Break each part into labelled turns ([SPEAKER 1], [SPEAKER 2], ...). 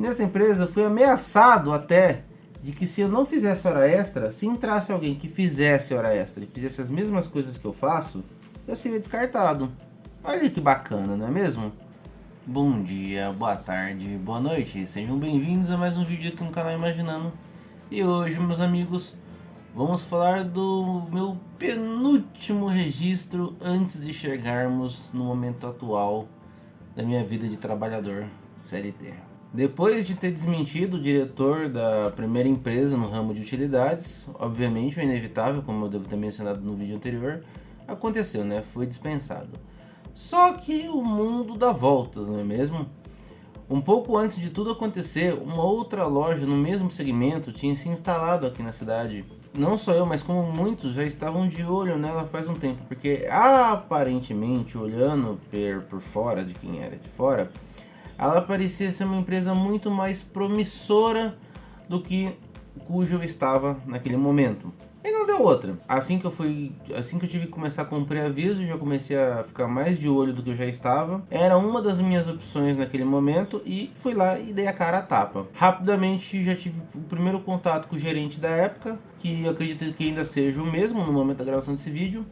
[SPEAKER 1] nessa empresa eu fui ameaçado até de que se eu não fizesse hora extra, se entrasse alguém que fizesse hora extra e fizesse as mesmas coisas que eu faço, eu seria descartado. Olha que bacana, não é mesmo? Bom dia, boa tarde, boa noite, sejam bem-vindos a mais um vídeo aqui no canal Imaginando. E hoje, meus amigos, vamos falar do meu penúltimo registro antes de chegarmos no momento atual da minha vida de trabalhador CLT. Depois de ter desmentido o diretor da primeira empresa no ramo de utilidades, obviamente o inevitável, como eu devo ter mencionado no vídeo anterior, aconteceu, né? Foi dispensado. Só que o mundo dá voltas, não é mesmo? Um pouco antes de tudo acontecer, uma outra loja no mesmo segmento tinha se instalado aqui na cidade. Não só eu, mas como muitos já estavam de olho nela faz um tempo, porque aparentemente, olhando por fora, de quem era de fora, ela parecia ser uma empresa muito mais promissora do que cujo eu estava naquele momento. E não deu outra. Assim que eu tive que começar com um pré-aviso, já comecei a ficar mais de olho do que eu já estava. Era uma das minhas opções naquele momento e fui lá e dei a cara a tapa. Rapidamente já tive o primeiro contato com o gerente da época, que eu acredito que ainda seja o mesmo no momento da gravação desse vídeo.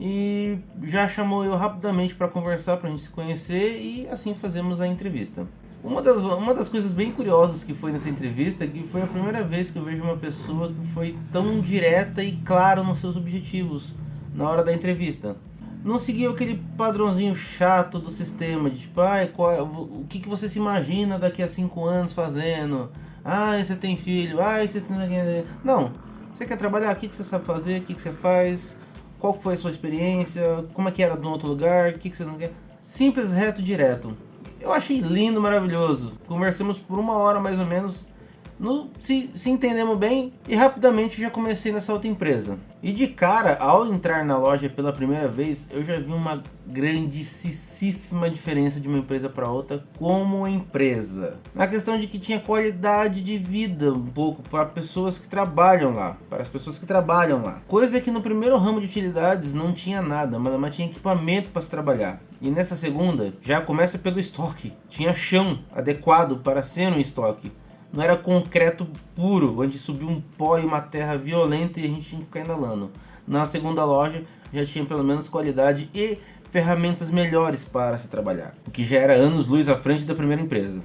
[SPEAKER 1] E já chamou eu rapidamente para conversar, para a gente se conhecer e assim fazemos a entrevista. Uma das coisas bem curiosas que foi nessa entrevista é que foi a primeira vez que eu vejo uma pessoa que foi tão direta e clara nos seus objetivos na hora da entrevista. Não seguiu aquele padrãozinho chato do sistema de tipo, o que você se imagina daqui a 5 anos fazendo? Você tem filho, você tem... Não, você quer trabalhar, o que você sabe fazer, o que você faz... Qual foi a sua experiência? Como é que era no outro lugar? O que você não quer? Simples, reto, direto. Eu achei lindo, maravilhoso. Conversamos por 1 hora mais ou menos. Se entendemos bem e rapidamente já comecei nessa outra empresa. E de cara, ao entrar na loja pela primeira vez, eu já vi uma grandíssima diferença de uma empresa para outra como empresa. Na questão de que tinha qualidade de vida um pouco para pessoas que trabalham lá, para as pessoas que trabalham lá. Coisa que no primeiro ramo de utilidades não tinha nada, mas tinha equipamento para se trabalhar. E nessa segunda, já começa pelo estoque. Tinha chão adequado para ser um estoque. Não era concreto puro, onde subiu um pó e uma terra violenta e a gente tinha que ficar inalando. Na segunda loja já tinha pelo menos qualidade e ferramentas melhores para se trabalhar. O que já era anos-luz à frente da primeira empresa.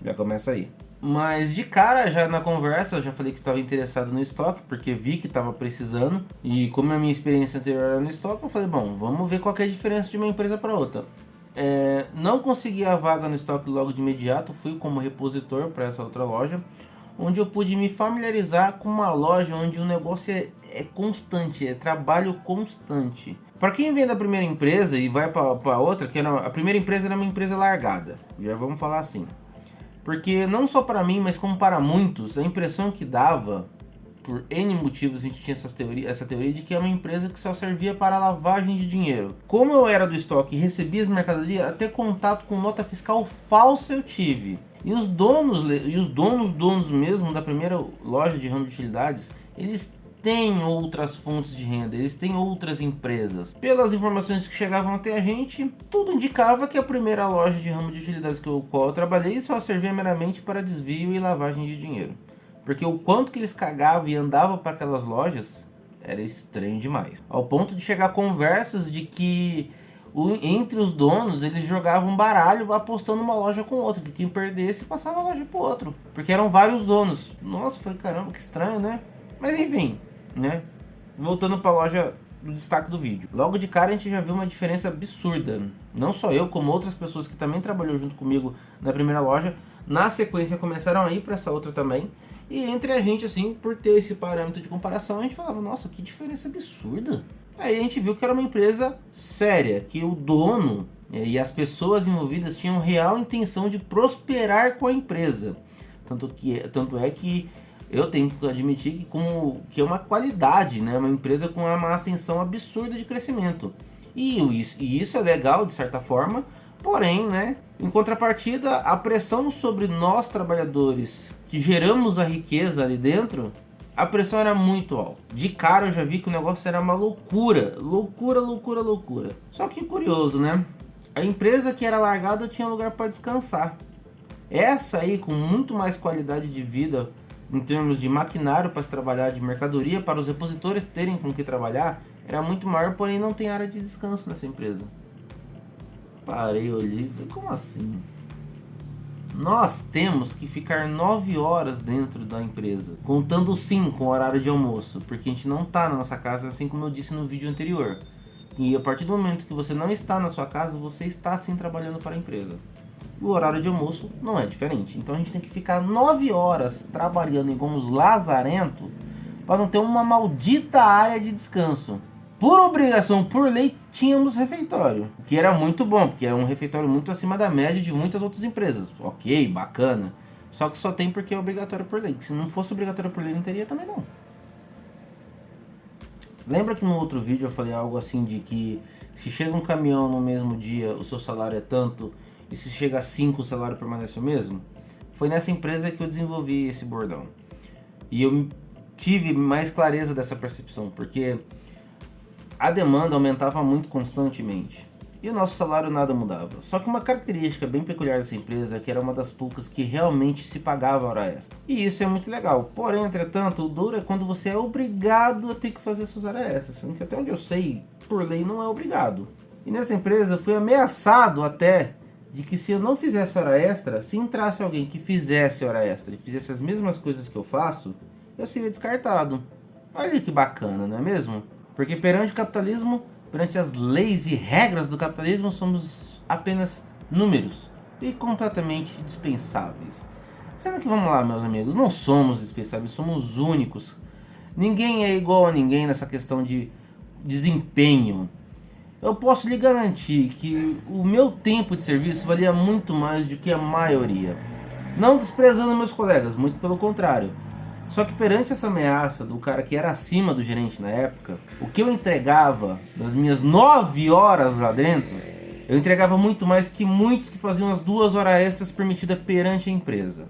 [SPEAKER 1] Já começa aí. Mas de cara, já na conversa, eu já falei que estava interessado no estoque, porque vi que estava precisando. E como a minha experiência anterior era no estoque, eu falei, bom, vamos ver qual que é a diferença de uma empresa para outra. Não consegui a vaga no estoque logo de imediato, fui como repositor para essa outra loja, onde eu pude me familiarizar com uma loja onde o negócio é constante, é trabalho constante. Para quem vem da primeira empresa e vai para outra, a primeira empresa era uma empresa largada, já vamos falar assim. Porque não só para mim, mas como para muitos, a impressão que dava, por N motivos, a gente tinha essa teoria de que é uma empresa que só servia para lavagem de dinheiro. Como eu era do estoque e recebia as mercadorias, até contato com nota fiscal falsa eu tive. E os donos mesmo da primeira loja de ramo de utilidades, eles têm outras fontes de renda, eles têm outras empresas. Pelas informações que chegavam até a gente, tudo indicava que a primeira loja de ramo de utilidades qual eu trabalhei só servia meramente para desvio e lavagem de dinheiro. Porque o quanto que eles cagavam e andavam para aquelas lojas era estranho demais. Ao ponto de chegar a conversas de que entre os donos eles jogavam baralho apostando uma loja com outra. Que quem perdesse passava a loja pro outro. Porque eram vários donos. Nossa, foi caramba, que estranho, né? Mas enfim, né? Voltando para a loja do destaque do vídeo. Logo de cara a gente já viu uma diferença absurda. Não só eu, como outras pessoas que também trabalhou junto comigo na primeira loja. Na sequência começaram a ir para essa outra também. E entre a gente, assim, por ter esse parâmetro de comparação, a gente falava, nossa, que diferença absurda. Aí a gente viu que era uma empresa séria, que o dono e as pessoas envolvidas tinham real intenção de prosperar com a empresa. Tanto é que eu tenho que admitir que é uma qualidade, né? Uma empresa com uma ascensão absurda de crescimento. E isso é legal, de certa forma, porém, né? Em contrapartida, a pressão sobre nós trabalhadores que geramos a riqueza ali dentro, a pressão era muito alta. De cara eu já vi que o negócio era uma loucura. Só que curioso, né? A empresa que era largada tinha lugar para descansar. Essa aí com muito mais qualidade de vida em termos de maquinário para se trabalhar, de mercadoria para os repositores terem com que trabalhar, era muito maior, porém não tem área de descanso nessa empresa. Parei, olhei e falei, como assim? Nós temos que ficar 9 horas dentro da empresa, contando sim com o horário de almoço, porque a gente não está na nossa casa, assim como eu disse no vídeo anterior. E a partir do momento que você não está na sua casa, você está sim trabalhando para a empresa. O horário de almoço não é diferente. Então a gente tem que ficar 9 horas trabalhando igual uns lazarentos para não ter uma maldita área de descanso. Por obrigação, por lei, tínhamos refeitório, o que era muito bom, porque era um refeitório muito acima da média de muitas outras empresas. Ok, bacana. Só que só tem porque é obrigatório por lei. Se não fosse obrigatório por lei, não teria também não. Lembra que no outro vídeo eu falei algo assim de que se chega um caminhão no mesmo dia, o seu salário é tanto, e se chega a 5, o salário permanece o mesmo? Foi nessa empresa que eu desenvolvi esse bordão. E eu tive mais clareza dessa percepção, porque a demanda aumentava muito constantemente. E o nosso salário nada mudava. Só que uma característica bem peculiar dessa empresa é que era uma das poucas que realmente se pagava hora extra. E isso é muito legal. Porém, entretanto, o duro é quando você é obrigado a ter que fazer essas horas extras. Sendo que até onde eu sei, por lei não é obrigado. E nessa empresa eu fui ameaçado até de que se eu não fizesse hora extra, se entrasse alguém que fizesse hora extra e fizesse as mesmas coisas que eu faço, eu seria descartado. Olha que bacana, não é mesmo? Porque perante o capitalismo, perante as leis e regras do capitalismo, somos apenas números e completamente dispensáveis. Sendo que, vamos lá, meus amigos, não somos dispensáveis, somos únicos. Ninguém é igual a ninguém nessa questão de desempenho. Eu posso lhe garantir que o meu tempo de serviço valia muito mais do que a maioria. Não desprezando meus colegas, muito pelo contrário. Só que perante essa ameaça do cara que era acima do gerente na época, o que eu entregava nas minhas 9 horas lá dentro, eu entregava muito mais que muitos que faziam as 2 horas extras permitidas perante a empresa.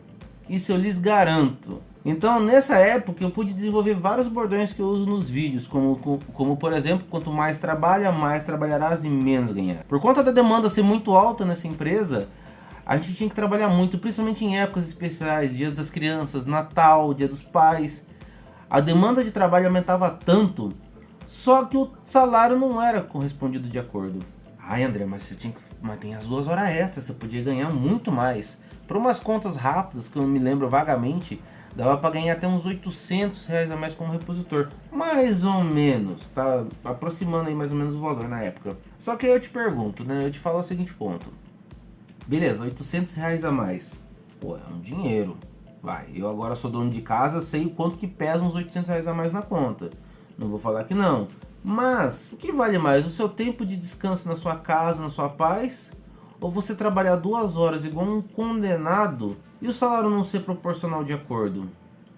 [SPEAKER 1] Isso eu lhes garanto. Então nessa época eu pude desenvolver vários bordões que eu uso nos vídeos, como por exemplo, quanto mais trabalha, mais trabalharás e menos ganhar. Por conta da demanda ser muito alta nessa empresa, a gente tinha que trabalhar muito, principalmente em épocas especiais, dias das crianças, Natal, dia dos pais. A demanda de trabalho aumentava tanto, só que o salário não era correspondido de acordo. Ai, André, mas você tinha que manter as 2 horas extras, você podia ganhar muito mais. Por umas contas rápidas, que eu me lembro vagamente, dava para ganhar até uns R$ 800 a mais como repositor. Mais ou menos, tá aproximando aí mais ou menos o valor na época. Só que aí eu te pergunto, né, eu te falo o seguinte ponto. Beleza, R$ 800 a mais. Pô, é um dinheiro. Vai, eu agora sou dono de casa, sei o quanto que pesa uns R$ 800 a mais na conta. Não vou falar que não. Mas, o que vale mais? O seu tempo de descanso na sua casa, na sua paz? Ou você trabalhar 2 horas igual um condenado e o salário não ser proporcional de acordo?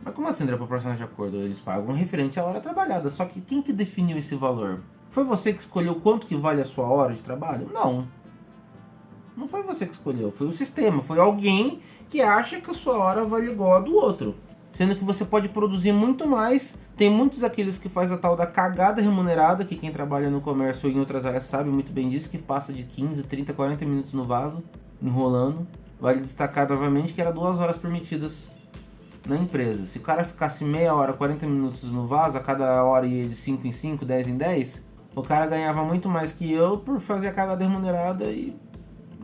[SPEAKER 1] Mas como assim não é proporcional de acordo? Eles pagam referente à hora trabalhada. Só que quem que definiu esse valor? Foi você que escolheu quanto que vale a sua hora de trabalho? Não. Não foi você que escolheu, foi o sistema, foi alguém que acha que a sua hora vale igual a do outro. Sendo que você pode produzir muito mais. Tem muitos aqueles que faz a tal da cagada remunerada, que quem trabalha no comércio ou em outras áreas sabe muito bem disso, que passa de 15, 30, 40 minutos no vaso, enrolando. Vale destacar novamente que era 2 horas permitidas na empresa. Se o cara ficasse meia hora, 40 minutos no vaso, a cada hora ia de 5 em 5, 10 em 10, o cara ganhava muito mais que eu por fazer a cagada remunerada e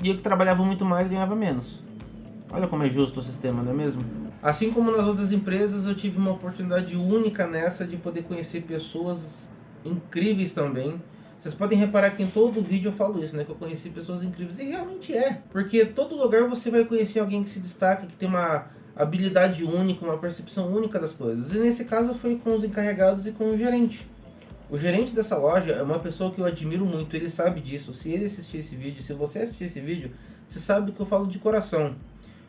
[SPEAKER 1] eu que trabalhava muito mais ganhava menos. Olha como é justo o sistema, não é mesmo? Assim como nas outras empresas, eu tive uma oportunidade única nessa de poder conhecer pessoas incríveis também. Vocês podem reparar que em todo vídeo eu falo isso, né? Que eu conheci pessoas incríveis. E realmente é. Porque todo lugar você vai conhecer alguém que se destaca, que tem uma habilidade única, uma percepção única das coisas. E nesse caso foi com os encarregados e com o gerente. O gerente dessa loja é uma pessoa que eu admiro muito, ele sabe disso. Se ele assistir esse vídeo, se você assistir esse vídeo, você sabe que eu falo de coração.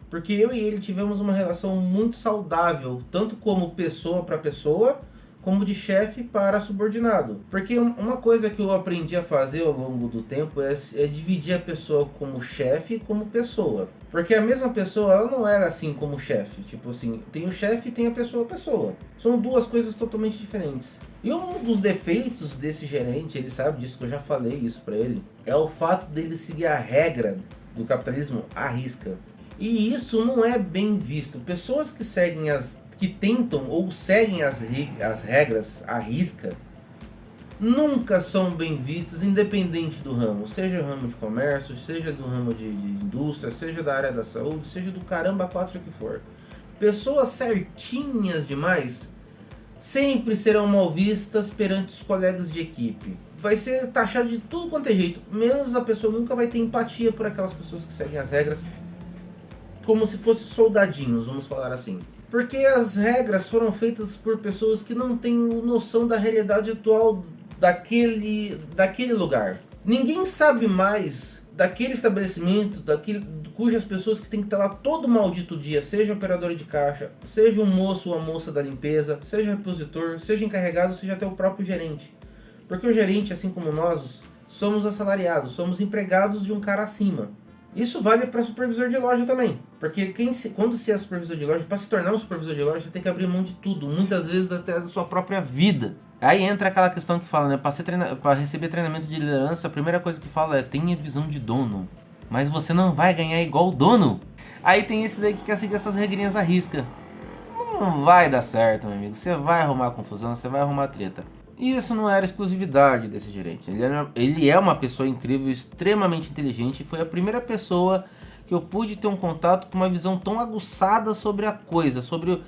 [SPEAKER 1] Porque eu e ele tivemos uma relação muito saudável, tanto como pessoa para pessoa, como de chefe para subordinado. Porque uma coisa que eu aprendi a fazer ao longo do tempo é dividir a pessoa como chefe e como pessoa. Porque a mesma pessoa, ela não era assim como chefe. Tipo assim, tem o chefe e tem a pessoa. São duas coisas totalmente diferentes. E um dos defeitos desse gerente, ele sabe disso, que eu já falei isso pra ele, é o fato dele seguir a regra do capitalismo à risca. E isso não é bem visto. Pessoas que tentam ou seguem as regras à risca nunca são bem vistas, independente do ramo, seja ramo de comércio, seja do ramo de indústria, seja da área da saúde, seja do caramba 4 que for. Pessoas certinhas demais sempre serão mal vistas perante os colegas de equipe. Vai ser taxado de tudo quanto é jeito, menos a pessoa nunca vai ter empatia por aquelas pessoas que seguem as regras como se fossem soldadinhos, vamos falar assim. Porque as regras foram feitas por pessoas que não têm noção da realidade atual daquele lugar. Ninguém sabe mais daquele estabelecimento, cujas pessoas que tem que estar lá todo maldito dia, seja operador de caixa, seja um moço ou a moça da limpeza, seja repositor, seja encarregado, seja até o próprio gerente. Porque o gerente, assim como nós, somos assalariados, somos empregados de um cara acima. Isso vale para supervisor de loja também, porque quando se é supervisor de loja, para se tornar um supervisor de loja, você tem que abrir mão de tudo, muitas vezes até da sua própria vida. Aí entra aquela questão que fala, né, para receber treinamento de liderança, a primeira coisa que fala é: tenha visão de dono, mas você não vai ganhar igual o dono. Aí tem esses aí que quer seguir essas regrinhas à risca. Não vai dar certo, meu amigo, você vai arrumar confusão, você vai arrumar treta. E isso não era exclusividade desse gerente. Ele é uma pessoa incrível, extremamente inteligente. E foi a primeira pessoa que eu pude ter um contato com uma visão tão aguçada sobre a coisa, sobre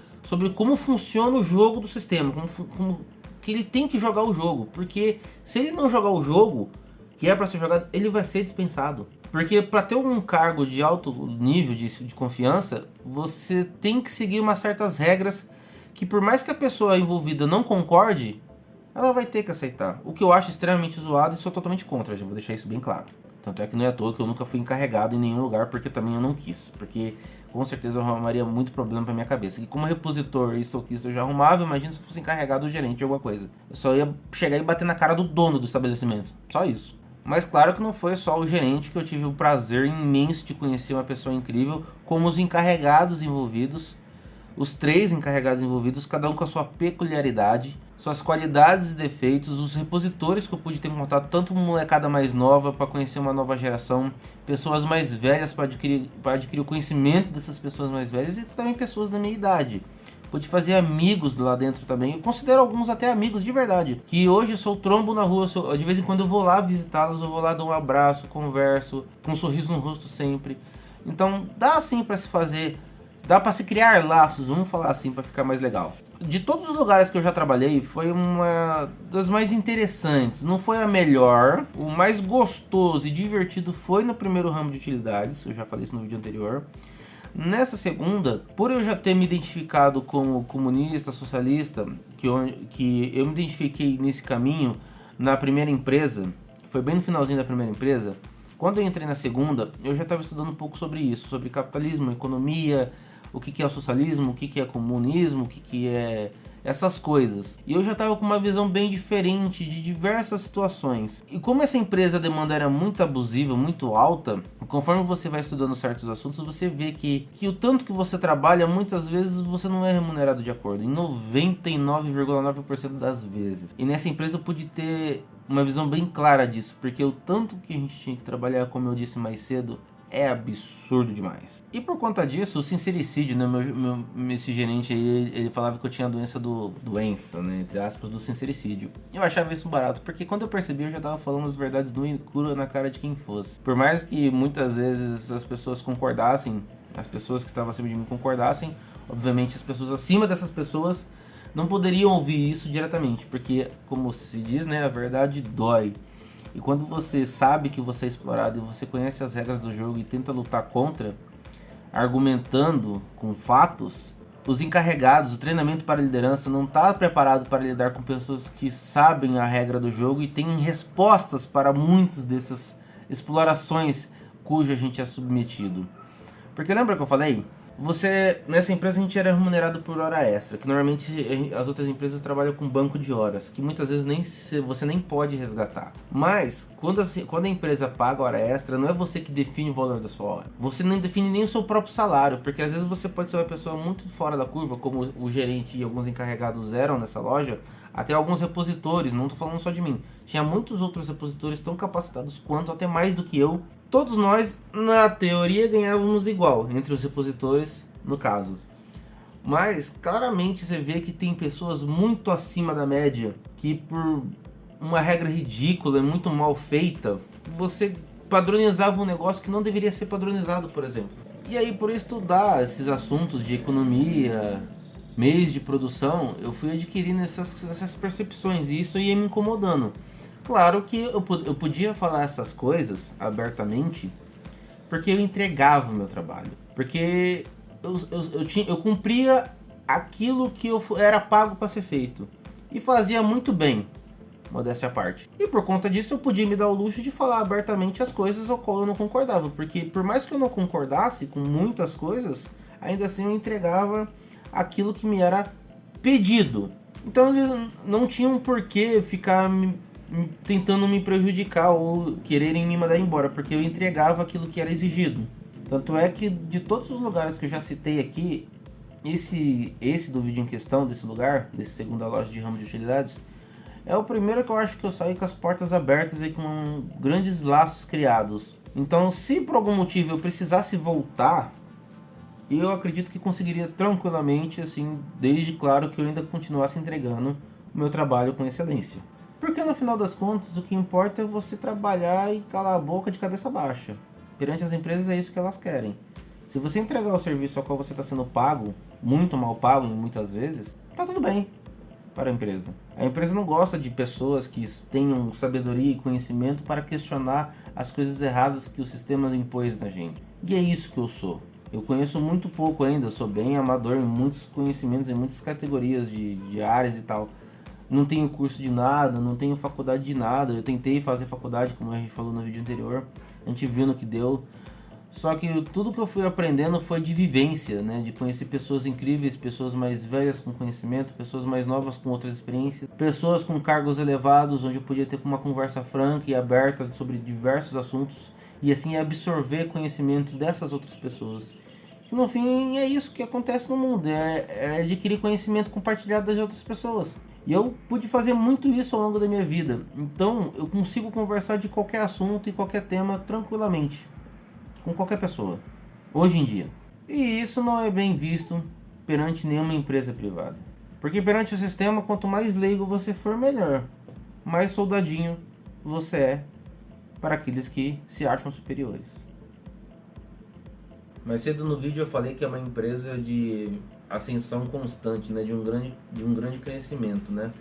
[SPEAKER 1] como funciona o jogo do sistema, como que ele tem que jogar o jogo. Porque se ele não jogar o jogo que é para ser jogado, ele vai ser dispensado. Porque para ter um cargo de alto nível de confiança, você tem que seguir umas certas regras que, por mais que a pessoa envolvida não concorde, ela vai ter que aceitar. O que eu acho extremamente zoado e sou totalmente contra, já vou deixar isso bem claro. Tanto é que não é à toa que eu nunca fui encarregado em nenhum lugar, porque também eu não quis. Porque com certeza eu arrumaria muito problema pra minha cabeça. E como repositor e estoquista eu já arrumava, imagina se eu fosse encarregado ou gerente de alguma coisa. Eu só ia chegar e bater na cara do dono do estabelecimento. Só isso. Mas claro que não foi só o gerente que eu tive o prazer imenso de conhecer, uma pessoa incrível, como os encarregados envolvidos. Os 3 encarregados envolvidos, cada um com a sua peculiaridade, suas qualidades e defeitos, os repositores que eu pude ter contato, tanto molecada mais nova para conhecer uma nova geração, pessoas mais velhas para adquirir o conhecimento dessas pessoas mais velhas e também pessoas da minha idade. Pude fazer amigos lá dentro também, eu considero alguns até amigos de verdade, que hoje sou trombo na rua, de vez em quando eu vou lá visitá-los, eu vou lá dar um abraço, converso, com um sorriso no rosto sempre. Então dá assim para se fazer. Dá pra se criar laços, vamos falar assim, pra ficar mais legal. De todos os lugares que eu já trabalhei, foi uma das mais interessantes. Não foi a melhor, o mais gostoso e divertido foi no primeiro ramo de utilidades, eu já falei isso no vídeo anterior. Nessa segunda, por eu já ter me identificado como comunista, socialista, que eu me identifiquei nesse caminho na primeira empresa, foi bem no finalzinho da primeira empresa. Quando eu entrei na segunda, eu já estava estudando um pouco sobre isso, sobre capitalismo, economia, o que é o socialismo, o que é comunismo, o que é essas coisas. E eu já estava com uma visão bem diferente de diversas situações. E como essa empresa a demanda era muito abusiva, muito alta, conforme você vai estudando certos assuntos, você vê que o tanto que você trabalha, muitas vezes você não é remunerado de acordo, em 99,9% das vezes. E nessa empresa eu pude ter uma visão bem clara disso, porque o tanto que a gente tinha que trabalhar, como eu disse mais cedo, é absurdo demais. E por conta disso, o sincericídio, né, esse gerente aí, ele falava que eu tinha a doença, né, entre aspas, do sincericídio. Eu achava isso barato, porque quando eu percebi, eu já tava falando as verdades nuas e cruas na cara de quem fosse. Por mais que muitas vezes as pessoas concordassem, as pessoas que estavam acima de mim concordassem, obviamente as pessoas acima dessas pessoas não poderiam ouvir isso diretamente, porque, como se diz, né, a verdade dói. E quando você sabe que você é explorado e você conhece as regras do jogo e tenta lutar contra, argumentando com fatos, os encarregados, o treinamento para liderança não está preparado para lidar com pessoas que sabem a regra do jogo e têm respostas para muitas dessas explorações cuja a gente é submetido. Porque lembra que eu falei? Nessa empresa a gente era remunerado por hora extra, que normalmente as outras empresas trabalham com banco de horas, que muitas vezes você nem pode resgatar. Mas, quando a empresa paga hora extra, não é você que define o valor da sua hora. Você não define nem o seu próprio salário, porque às vezes você pode ser uma pessoa muito fora da curva, como o gerente e alguns encarregados eram nessa loja, até alguns repositores, não estou falando só de mim. Tinha muitos outros repositores tão capacitados quanto, até mais do que eu, Todos nós, na teoria, ganhávamos igual entre os repositores, no caso. Mas claramente você vê que tem pessoas muito acima da média, que por uma regra ridícula e muito mal feita, você padronizava um negócio que não deveria ser padronizado, por exemplo. E aí, por estudar esses assuntos de economia, meios de produção, eu fui adquirindo essas percepções e isso ia me incomodando. Claro que eu podia falar essas coisas abertamente, porque eu entregava o meu trabalho. Porque eu cumpria aquilo que eu era pago para ser feito. E fazia muito bem, modéstia à parte. E por conta disso eu podia me dar o luxo de falar abertamente as coisas ao qual eu não concordava. Porque por mais que eu não concordasse com muitas coisas, ainda assim eu entregava aquilo que me era pedido. Então eles não tinham por que ficar tentando me prejudicar ou quererem me mandar embora, porque eu entregava aquilo que era exigido. Tanto é que de todos os lugares que eu já citei aqui, esse do vídeo em questão, desse lugar, desse segunda loja de ramo de utilidades, é o primeiro que eu acho que eu saí com as portas abertas e com grandes laços criados. Então, se por algum motivo eu precisasse voltar, eu acredito que conseguiria tranquilamente, assim, desde claro que eu ainda continuasse entregando o meu trabalho com excelência. Porque no final das contas, o que importa é você trabalhar e calar a boca de cabeça baixa. Perante as empresas é isso que elas querem. Se você entregar o serviço ao qual você está sendo pago, muito mal pago muitas vezes, tá tudo bem para a empresa. A empresa não gosta de pessoas que tenham sabedoria e conhecimento para questionar as coisas erradas que o sistema impôs na gente. E é isso que eu sou. Eu conheço muito pouco ainda, sou bem amador em muitos conhecimentos, em muitas categorias de áreas e tal. Não tenho curso de nada, não tenho faculdade de nada. Eu tentei fazer faculdade, como a gente falou no vídeo anterior. A gente viu no que deu. Só que tudo que eu fui aprendendo foi de vivência, né? De conhecer pessoas incríveis, pessoas mais velhas com conhecimento, pessoas mais novas com outras experiências, pessoas com cargos elevados, onde eu podia ter uma conversa franca e aberta sobre diversos assuntos e assim absorver conhecimento dessas outras pessoas. Que no fim é isso que acontece no mundo, é adquirir conhecimento compartilhado das outras pessoas. E eu pude fazer muito isso ao longo da minha vida. Então eu consigo conversar de qualquer assunto e qualquer tema tranquilamente. Com qualquer pessoa. Hoje em dia. E isso não é bem visto perante nenhuma empresa privada. Porque perante o sistema, quanto mais leigo você for, melhor. Mais soldadinho você é para aqueles que se acham superiores. Mais cedo no vídeo eu falei que é uma empresa de ascensão constante, né? De um grande crescimento, né?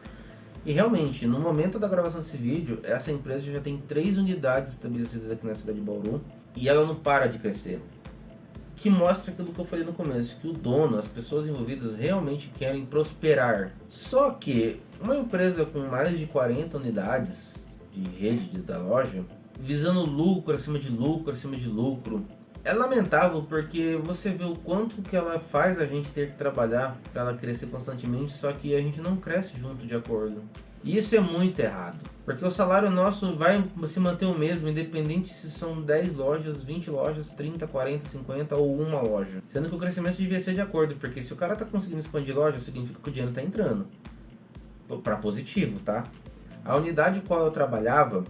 [SPEAKER 1] E realmente, no momento da gravação desse vídeo, essa empresa já tem 3 unidades estabelecidas aqui na cidade de Bauru e ela não para de crescer. Que mostra aquilo que eu falei no começo, que o dono, as pessoas envolvidas realmente querem prosperar. Só que uma empresa com mais de 40 unidades de rede da loja, visando lucro acima de lucro, acima de lucro, é lamentável porque você vê o quanto que ela faz a gente ter que trabalhar para ela crescer constantemente, só que a gente não cresce junto de acordo. E isso é muito errado, porque o salário nosso vai se manter o mesmo, independente se são 10 lojas, 20 lojas, 30, 40, 50 ou uma loja. Sendo que o crescimento devia ser de acordo, porque se o cara está conseguindo expandir loja, significa que o dinheiro está entrando. Para positivo, tá? A unidade qual eu trabalhava,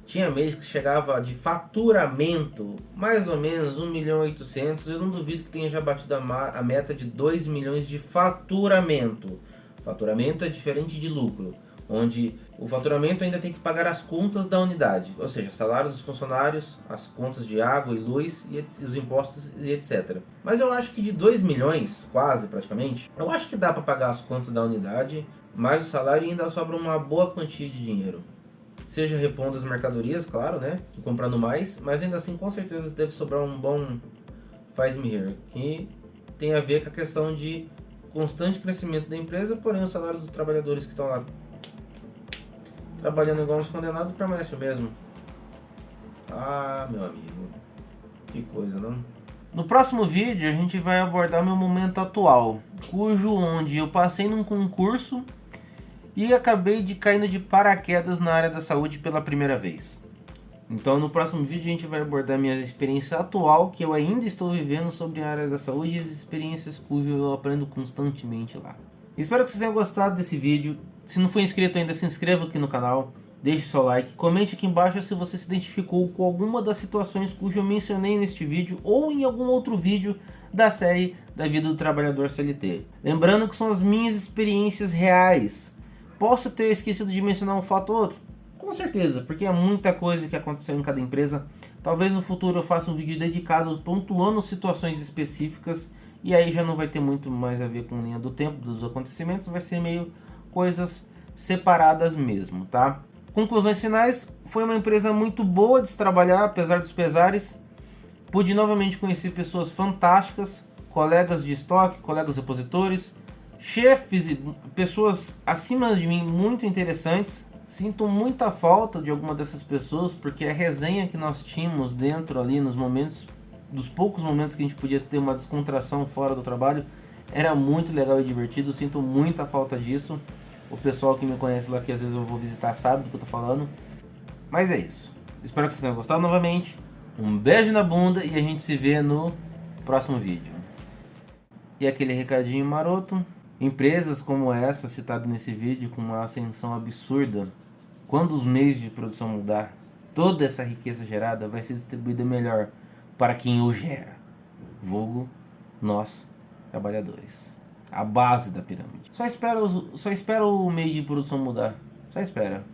[SPEAKER 1] tinha mês que chegava de faturamento, mais ou menos 1.800.000. Eu não duvido que tenha já batido a meta de 2 milhões de faturamento. Faturamento é diferente de lucro, onde o faturamento ainda tem que pagar as contas da unidade, ou seja, salário dos funcionários, as contas de água e luz, e os impostos e etc. Mas eu acho que de 2 milhões, quase praticamente, eu acho que dá para pagar as contas da unidade, mais o salário e ainda sobra uma boa quantia de dinheiro. Seja repondo as mercadorias, claro, né? E comprando mais, mas ainda assim com certeza deve sobrar um bom faz-me rir, que tem a ver com a questão de constante crescimento da empresa, porém o salário dos trabalhadores que estão lá trabalhando igual uns condenados permanece o mesmo. Ah, meu amigo, que coisa, não? No próximo vídeo a gente vai abordar meu momento atual, onde eu passei num concurso e acabei caindo de paraquedas na área da saúde pela primeira vez. Então no próximo vídeo a gente vai abordar minha experiência atual, que eu ainda estou vivendo sobre a área da saúde e as experiências cujo eu aprendo constantemente lá. Espero que vocês tenham gostado desse vídeo. Se não for inscrito ainda, se inscreva aqui no canal. deixe seu like, comente aqui embaixo se você se identificou com alguma das situações cujo eu mencionei neste vídeo ou em algum outro vídeo da série da vida do trabalhador CLT. Lembrando que são as minhas experiências reais. Posso ter esquecido de mencionar um fato ou outro? Com certeza, porque é muita coisa que aconteceu em cada empresa. Talvez no futuro eu faça um vídeo dedicado pontuando situações específicas e aí já não vai ter muito mais a ver com linha do tempo, dos acontecimentos, vai ser meio coisas separadas mesmo, tá? Conclusões finais, foi uma empresa muito boa de se trabalhar, apesar dos pesares. Pude novamente conhecer pessoas fantásticas, colegas de estoque, colegas repositores, chefes e pessoas acima de mim muito interessantes. Sinto muita falta de alguma dessas pessoas, porque a resenha que nós tínhamos dentro ali nos momentos, dos poucos momentos que a gente podia ter uma descontração fora do trabalho, era muito legal e divertido. Sinto muita falta disso. O pessoal que me conhece lá, que às vezes eu vou visitar, sabe do que eu tô falando. Mas é isso. Espero que vocês tenham gostado novamente. Um beijo na bunda e a gente se vê no próximo vídeo. E aquele recadinho maroto. Empresas como essa citada nesse vídeo, com uma ascensão absurda, quando os meios de produção mudar, toda essa riqueza gerada vai ser distribuída melhor para quem o gera. Vulgo, nós, trabalhadores. A base da pirâmide. Só espero o meio de produção mudar. Só espera.